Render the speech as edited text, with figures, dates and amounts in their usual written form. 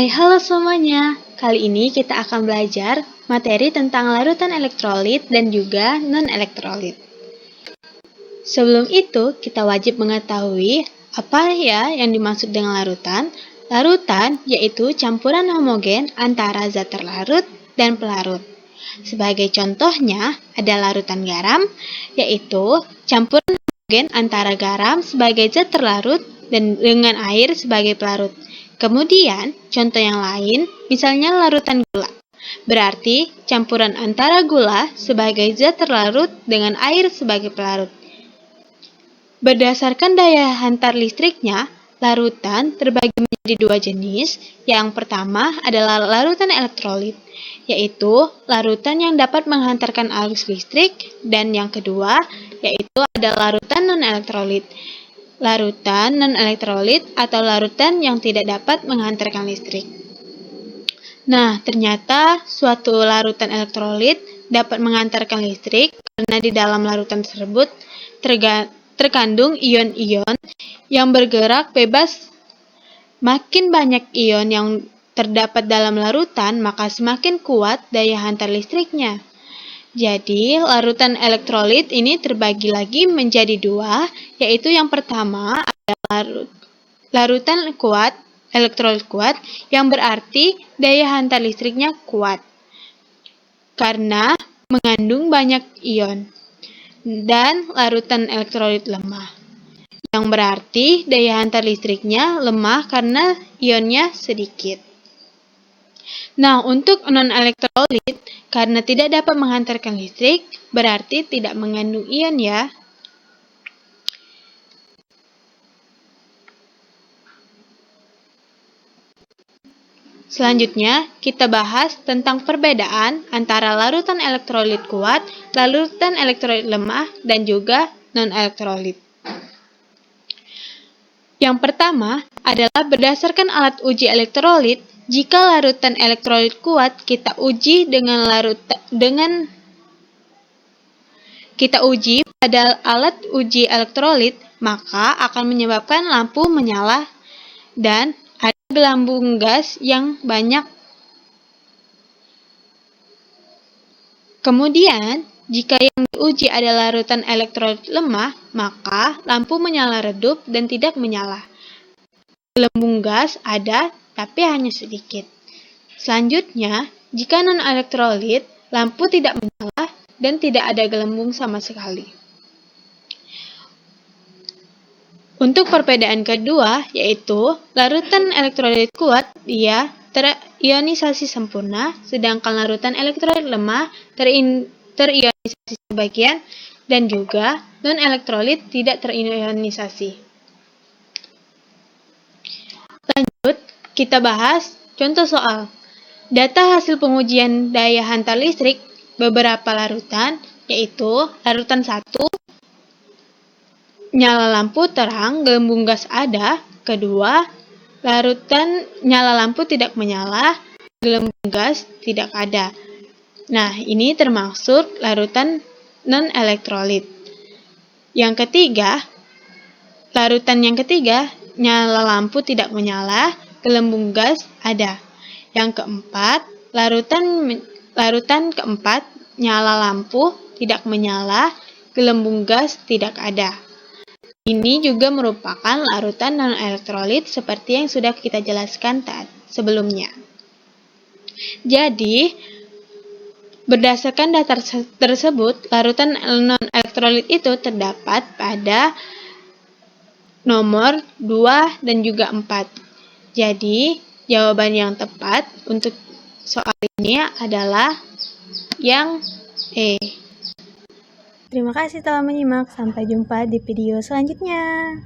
Halo semuanya. Kali ini kita akan belajar materi tentang larutan elektrolit dan juga non-elektrolit. Sebelum itu, kita wajib mengetahui apa ya yang dimaksud dengan larutan. Larutan yaitu campuran homogen antara zat terlarut dan pelarut. Sebagai contohnya, ada larutan garam, yaitu campuran homogen antara garam sebagai zat terlarut dan dengan air sebagai pelarut. Kemudian, contoh yang lain, misalnya larutan gula. Berarti, campuran antara gula sebagai zat terlarut dengan air sebagai pelarut. Berdasarkan daya hantar listriknya, larutan terbagi menjadi dua jenis. Yang pertama adalah larutan elektrolit, yaitu larutan yang dapat menghantarkan arus listrik, dan yang kedua yaitu adalah larutan non-elektrolit. Larutan non-elektrolit atau larutan yang tidak dapat menghantarkan listrik. Nah, ternyata suatu larutan elektrolit dapat menghantarkan listrik karena di dalam larutan tersebut terkandung ion-ion yang bergerak bebas. Makin banyak ion yang terdapat dalam larutan, maka semakin kuat daya hantar listriknya. Jadi, larutan elektrolit ini terbagi lagi menjadi dua, yaitu yang pertama adalah larutan kuat, elektrolit kuat, yang berarti daya hantar listriknya kuat, karena mengandung banyak ion. Dan larutan elektrolit lemah, yang berarti daya hantar listriknya lemah karena ionnya sedikit. Nah, untuk non-elektrolit, karena tidak dapat menghantarkan listrik, berarti tidak mengandung ion ya. Selanjutnya, kita bahas tentang perbedaan antara larutan elektrolit kuat, larutan elektrolit lemah, dan juga non-elektrolit. Yang pertama adalah berdasarkan alat uji elektrolit. Jika larutan elektrolit kuat kita uji pada alat uji elektrolit, maka akan menyebabkan lampu menyala dan ada gelembung gas yang banyak. Kemudian, jika yang diuji adalah larutan elektrolit lemah, maka lampu menyala redup dan tidak menyala. Gelembung gas ada, tapi hanya sedikit. Selanjutnya, jika non-elektrolit, lampu tidak menyala dan tidak ada gelembung sama sekali. Untuk perbedaan kedua, yaitu larutan elektrolit kuat, dia terionisasi sempurna, sedangkan larutan elektrolit lemah terionisasi sebagian, dan juga non-elektrolit tidak terionisasi. Lanjut, kita bahas contoh soal. Data hasil pengujian daya hantar listrik beberapa larutan, yaitu larutan 1, nyala lampu terang, gelembung gas ada. Kedua, larutan nyala lampu tidak menyala, gelembung gas tidak ada. Nah, ini termasuk larutan non-elektrolit. Yang ketiga, larutan yang ketiga, nyala lampu tidak menyala, gelembung gas ada. Yang keempat, larutan keempat, nyala lampu tidak menyala, gelembung gas tidak ada. Ini juga merupakan larutan non-elektrolit seperti yang sudah kita jelaskan sebelumnya. Jadi, berdasarkan data tersebut, larutan non-elektrolit itu terdapat pada nomor 2 dan juga 4. Jadi, jawaban yang tepat untuk soal ini adalah yang E. Terima kasih telah menyimak. Sampai jumpa di video selanjutnya.